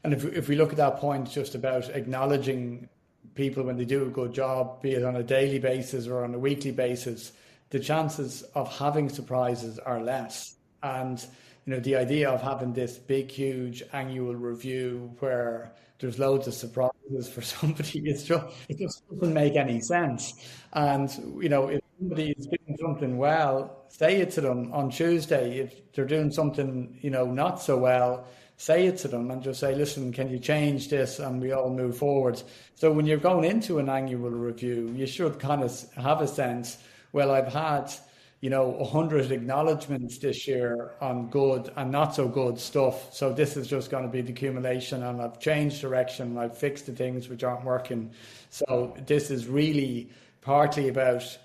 And if we look at that point just about acknowledging people when they do a good job, be it on a daily basis or on a weekly basis, the chances of having surprises are less. And the idea of having this big, huge annual review where there's loads of surprises for somebody, it just doesn't make any sense. And if somebody is doing something well, say it to them on Tuesday. If they're doing something not so well, say it to them and just say, listen, can you change this? And we all move forward. So when you're going into an annual review, you should kind of have a sense, well, I've had 100 acknowledgements this year on good and not so good stuff. So this is just going to be the accumulation, and I've changed direction and I've fixed the things which aren't working. So this is really partly about,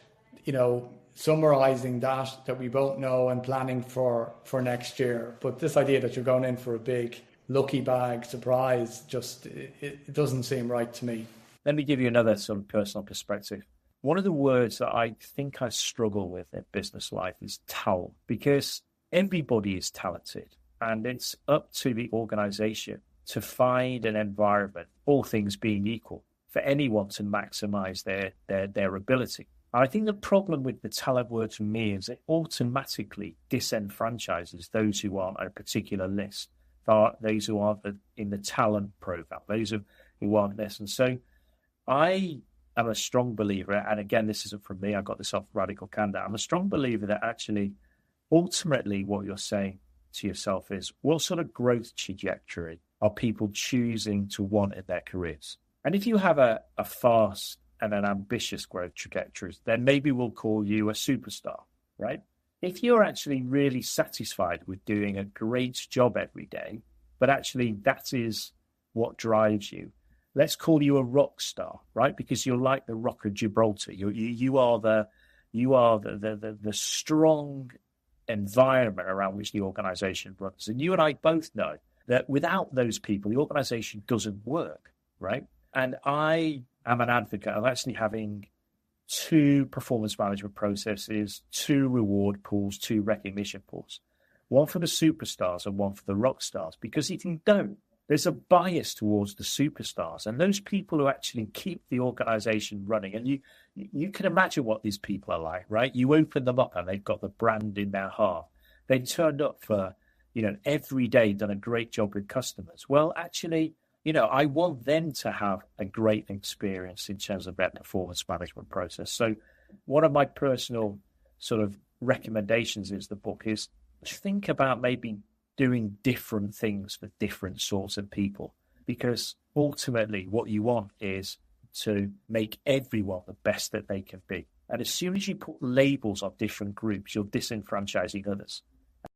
summarizing that we both know and planning for next year. But this idea that you're going in for a big lucky bag surprise, just it doesn't seem right to me. Let me give you another sort of personal perspective. One of the words that I think I struggle with in business life is talent, because everybody is talented and it's up to the organization to find an environment, all things being equal, for anyone to maximize their ability. I think the problem with the talent word for me is it automatically disenfranchises those who aren't on a particular list, those who aren't in the talent profile, those who aren't this. And so I'm a strong believer, and again, this isn't from me, I got this off Radical Candor. I'm a strong believer that actually, ultimately, what you're saying to yourself is, what sort of growth trajectory are people choosing to want in their careers? And if you have a fast and an ambitious growth trajectory, then maybe we'll call you a superstar, right? If you're actually really satisfied with doing a great job every day, but actually that is what drives you, let's call you a rock star, right? Because you're like the Rock of Gibraltar. You are the strong environment around which the organization runs. And you and I both know that without those people, the organization doesn't work, right? And I am an advocate of actually having 2 performance management processes, 2 reward pools, 2 recognition pools, one for the superstars and one for the rock stars. Because if you don't, there's a bias towards the superstars and those people who actually keep the organization running. And you can imagine what these people are like, right? You open them up and they've got the brand in their heart. They turned up for, every day, done a great job with customers. Well, actually, I want them to have a great experience in terms of their performance management process. So one of my personal sort of recommendations is the book is think about maybe doing different things for different sorts of people, because ultimately what you want is to make everyone the best that they can be. And as soon as you put labels on different groups, you're disenfranchising others.